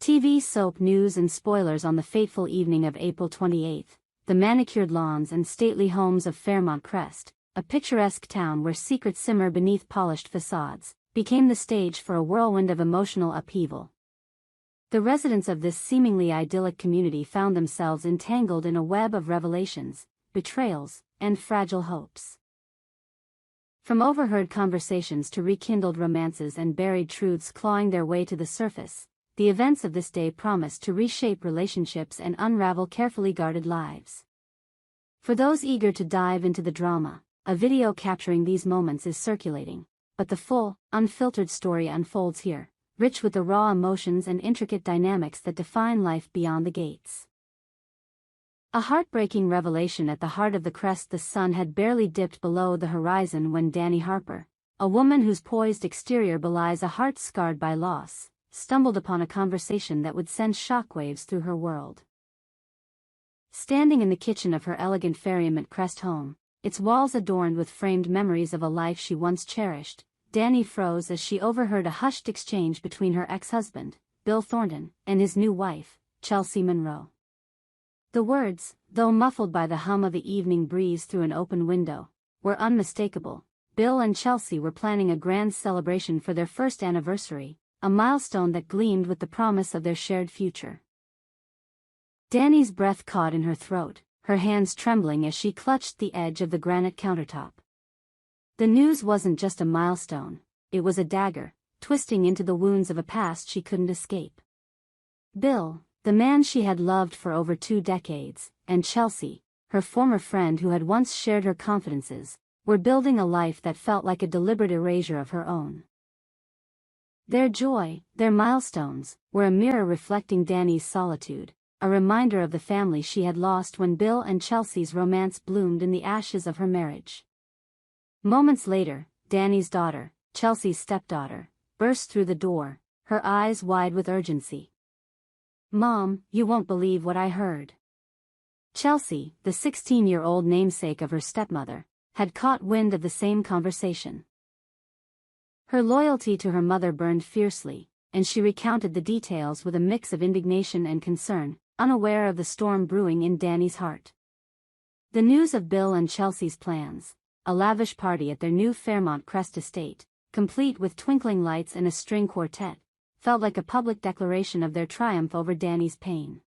TV soap news and spoilers on the fateful evening of April 28. The manicured lawns and stately homes of Fairmont Crest, a picturesque town where secrets simmer beneath polished facades, became the stage for a whirlwind of emotional upheaval. The residents of this seemingly idyllic community found themselves entangled in a web of revelations, betrayals, and fragile hopes. From overheard conversations to rekindled romances and buried truths clawing their way to the surface, the events of this day promised to reshape relationships and unravel carefully guarded lives. For those eager to dive into the drama, a video capturing these moments is circulating, but the full, unfiltered story unfolds here, rich with the raw emotions and intricate dynamics that define life beyond the gates. A heartbreaking revelation at the heart of the Crest. The sun had barely dipped below the horizon when Dani Harper, a woman whose poised exterior belies a heart scarred by loss, stumbled upon a conversation that would send shockwaves through her world. Standing in the kitchen of her elegant Fairmont Crest home, its walls adorned with framed memories of a life she once cherished, Dani froze as she overheard a hushed exchange between her ex-husband, Bill Thornton, and his new wife, Chelsea Monroe. The words, though muffled by the hum of the evening breeze through an open window, were unmistakable. Bill and Chelsea were planning a grand celebration for their first anniversary, a milestone that gleamed with the promise of their shared future. Dani's breath caught in her throat, her hands trembling as she clutched the edge of the granite countertop. The news wasn't just a milestone, it was a dagger, twisting into the wounds of a past she couldn't escape. Bill, the man she had loved for over 2 decades, and Chelsea, her former friend who had once shared her confidences, were building a life that felt like a deliberate erasure of her own. Their joy, their milestones, were a mirror reflecting Dani's solitude, a reminder of the family she had lost when Bill and Chelsea's romance bloomed in the ashes of her marriage. Moments later, Dani's daughter, Chelsea's stepdaughter, burst through the door, her eyes wide with urgency. "Mom, you won't believe what I heard." Chelsea, the 16-year-old namesake of her stepmother, had caught wind of the same conversation. Her loyalty to her mother burned fiercely, and she recounted the details with a mix of indignation and concern, unaware of the storm brewing in Dani's heart. The news of Bill and Chelsea's plans, a lavish party at their new Fairmont Crest estate, complete with twinkling lights and a string quartet, felt like a public declaration of their triumph over Dani's pain.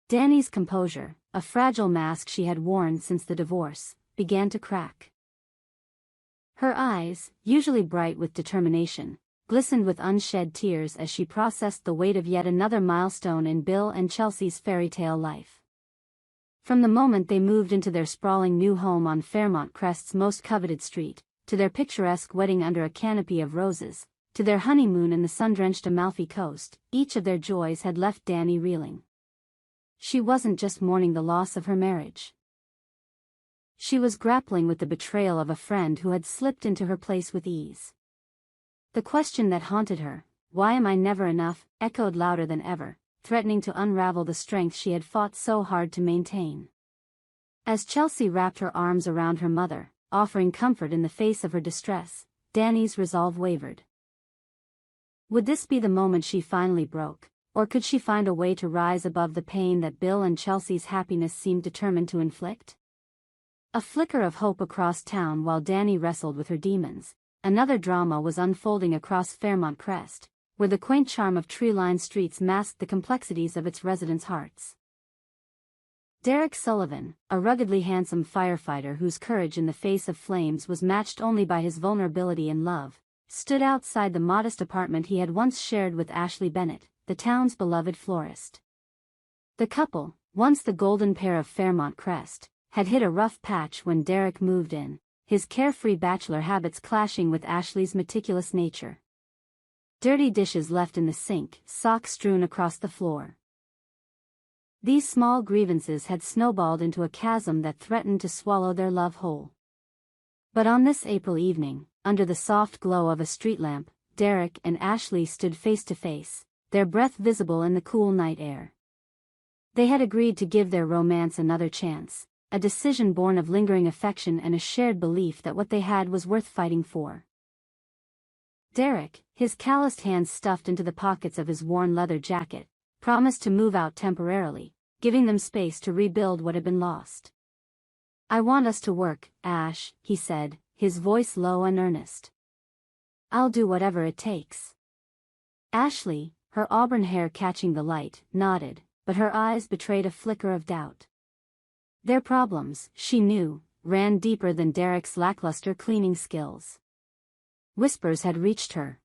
Dani's composure, a fragile mask she had worn since the divorce, began to crack. Her eyes, usually bright with determination, glistened with unshed tears as she processed the weight of yet another milestone in Bill and Chelsea's fairy tale life. From the moment they moved into their sprawling new home on Fairmont Crest's most coveted street, to their picturesque wedding under a canopy of roses, to their honeymoon in the sun-drenched Amalfi Coast, each of their joys had left Dani reeling. She wasn't just mourning the loss of her marriage. She was grappling with the betrayal of a friend who had slipped into her place with ease. The question that haunted her, "Why am I never enough?" echoed louder than ever, threatening to unravel the strength she had fought so hard to maintain. As Chelsea wrapped her arms around her mother, offering comfort in the face of her distress, Dani's resolve wavered. Would this be the moment she finally broke, or could she find a way to rise above the pain that Bill and Chelsea's happiness seemed determined to inflict? A flicker of hope across town while Dani wrestled with her demons. Another drama was unfolding across Fairmont Crest, where the quaint charm of tree-lined streets masked the complexities of its residents' hearts. Derek Sullivan, a ruggedly handsome firefighter whose courage in the face of flames was matched only by his vulnerability and love, stood outside the modest apartment he had once shared with Ashley Bennett, the town's beloved florist. The couple, once the golden pair of Fairmont Crest, had hit a rough patch when Derek moved in, his carefree bachelor habits clashing with Ashley's meticulous nature. Dirty dishes left in the sink, socks strewn across the floor. These small grievances had snowballed into a chasm that threatened to swallow their love whole. But on this April evening, under the soft glow of a street lamp, Derek and Ashley stood face to face, their breath visible in the cool night air. They had agreed to give their romance another chance, a decision born of lingering affection and a shared belief that what they had was worth fighting for. Derek, his calloused hands stuffed into the pockets of his worn leather jacket, promised to move out temporarily, giving them space to rebuild what had been lost. "I want us to work, Ash," he said, his voice low and earnest. "I'll do whatever it takes." Ashley, her auburn hair catching the light, nodded, but her eyes betrayed a flicker of doubt. Their problems, she knew, ran deeper than Derek's lackluster cleaning skills. Whispers had reached her.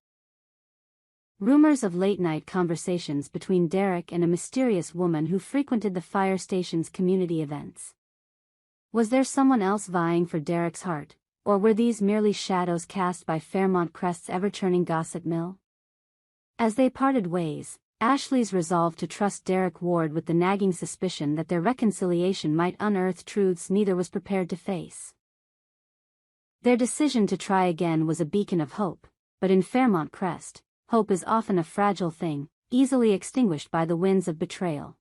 Rumors of late-night conversations between Derek and a mysterious woman who frequented the fire station's community events. Was there someone else vying for Derek's heart, or were these merely shadows cast by Fairmont Crest's ever-churning gossip mill? As they parted ways, Ashley's resolve to trust Derek warred with the nagging suspicion that their reconciliation might unearth truths neither was prepared to face. Their decision to try again was a beacon of hope, but in Fairmont Crest, hope is often a fragile thing, easily extinguished by the winds of betrayal.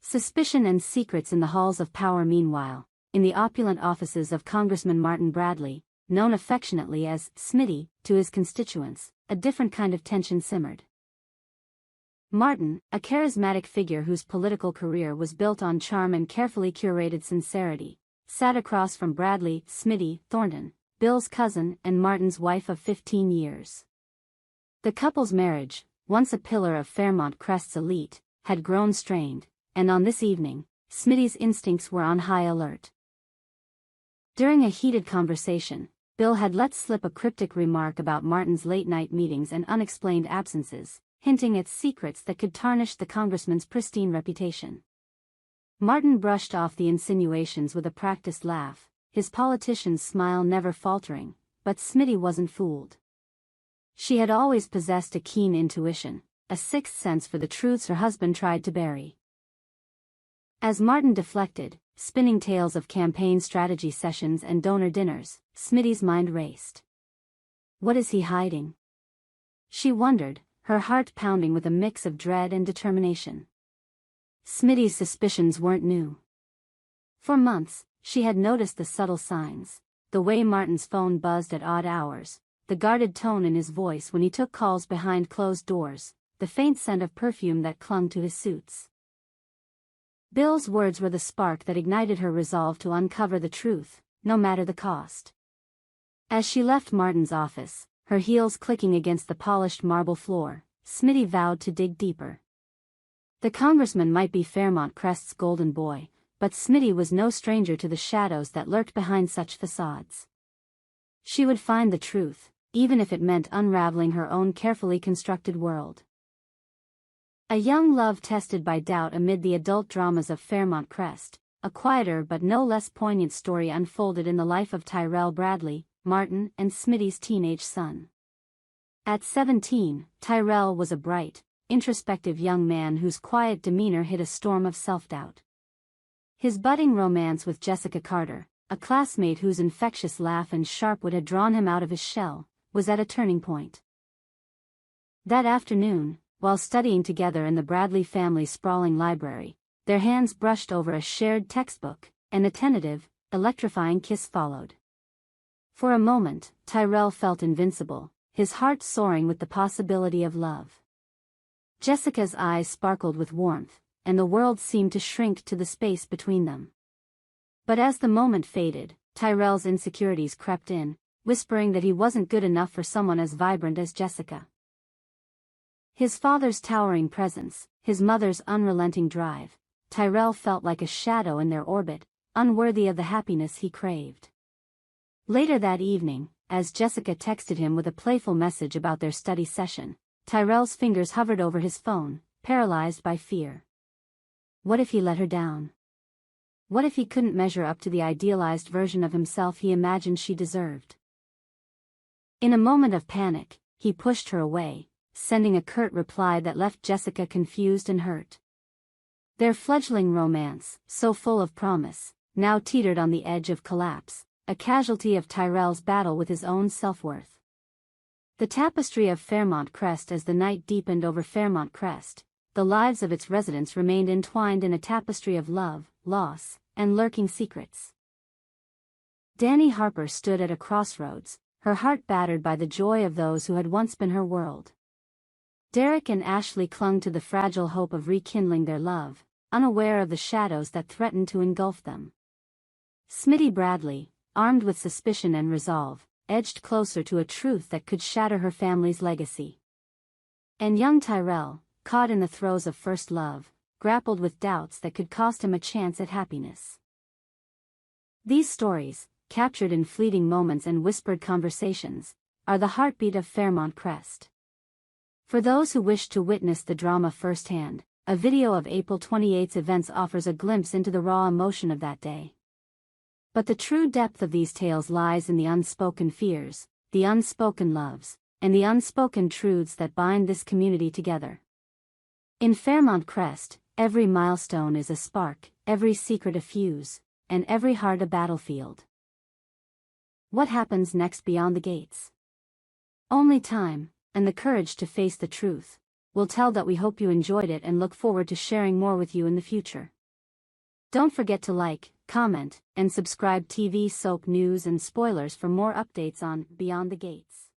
Suspicion and secrets in the halls of power. Meanwhile, in the opulent offices of Congressman Martin Bradley, known affectionately as Smitty to his constituents, a different kind of tension simmered. Martin, a charismatic figure whose political career was built on charm and carefully curated sincerity, sat across from Bradley, Smitty, Thornton, Bill's cousin and Martin's wife of 15 years. The couple's marriage, once a pillar of Fairmont Crest's elite, had grown strained, and on this evening, Smitty's instincts were on high alert. During a heated conversation, Bill had let slip a cryptic remark about Martin's late-night meetings and unexplained absences, hinting at secrets that could tarnish the congressman's pristine reputation. Martin brushed off the insinuations with a practiced laugh, his politician's smile never faltering, but Smitty wasn't fooled. She had always possessed a keen intuition, a sixth sense for the truths her husband tried to bury. As Martin deflected, spinning tales of campaign strategy sessions and donor dinners, Smitty's mind raced. What is he hiding? She wondered, her heart pounding with a mix of dread and determination. Smitty's suspicions weren't new. For months, she had noticed the subtle signs, the way Martin's phone buzzed at odd hours, the guarded tone in his voice when he took calls behind closed doors, the faint scent of perfume that clung to his suits. Bill's words were the spark that ignited her resolve to uncover the truth, no matter the cost. As she left Martin's office, her heels clicking against the polished marble floor, Smitty vowed to dig deeper. The congressman might be Fairmont Crest's golden boy, but Smitty was no stranger to the shadows that lurked behind such facades. She would find the truth, even if it meant unraveling her own carefully constructed world. A young love tested by doubt amid the adult dramas of Fairmont Crest, a quieter but no less poignant story unfolded in the life of Tyrell Bradley, Martin and Smitty's teenage son. At 17, Tyrell was a bright, introspective young man whose quiet demeanor hid a storm of self-doubt. His budding romance with Jessica Carter, a classmate whose infectious laugh and sharp wit had drawn him out of his shell, was at a turning point. That afternoon, while studying together in the Bradley family's sprawling library, their hands brushed over a shared textbook, and a tentative, electrifying kiss followed. For a moment, Tyrell felt invincible, his heart soaring with the possibility of love. Jessica's eyes sparkled with warmth, and the world seemed to shrink to the space between them. But as the moment faded, Tyrell's insecurities crept in, whispering that he wasn't good enough for someone as vibrant as Jessica. His father's towering presence, his mother's unrelenting drive, Tyrell felt like a shadow in their orbit, unworthy of the happiness he craved. Later that evening, as Jessica texted him with a playful message about their study session, Tyrell's fingers hovered over his phone, paralyzed by fear. What if he let her down? What if he couldn't measure up to the idealized version of himself he imagined she deserved? In a moment of panic, he pushed her away, sending a curt reply that left Jessica confused and hurt. Their fledgling romance, so full of promise, now teetered on the edge of collapse, a casualty of Tyrell's battle with his own self-worth. The tapestry of Fairmont Crest. As the night deepened over Fairmont Crest, the lives of its residents remained entwined in a tapestry of love, loss, and lurking secrets. Dani Harper stood at a crossroads, her heart battered by the joy of those who had once been her world. Derek and Ashley clung to the fragile hope of rekindling their love, unaware of the shadows that threatened to engulf them. Smitty Bradley, armed with suspicion and resolve, edged closer to a truth that could shatter her family's legacy. And young Tyrell, caught in the throes of first love, grappled with doubts that could cost him a chance at happiness. These stories, captured in fleeting moments and whispered conversations, are the heartbeat of Fairmont Crest. For those who wish to witness the drama firsthand, a video of April 28's events offers a glimpse into the raw emotion of that day. But the true depth of these tales lies in the unspoken fears, the unspoken loves, and the unspoken truths that bind this community together. In Fairmont Crest, every milestone is a spark, every secret a fuse, and every heart a battlefield. What happens next beyond the gates? Only time, and the courage to face the truth, will tell. That we hope you enjoyed it and look forward to sharing more with you in the future. Don't forget to like, comment, and subscribe. TV soap news and spoilers for more updates on Beyond the Gates.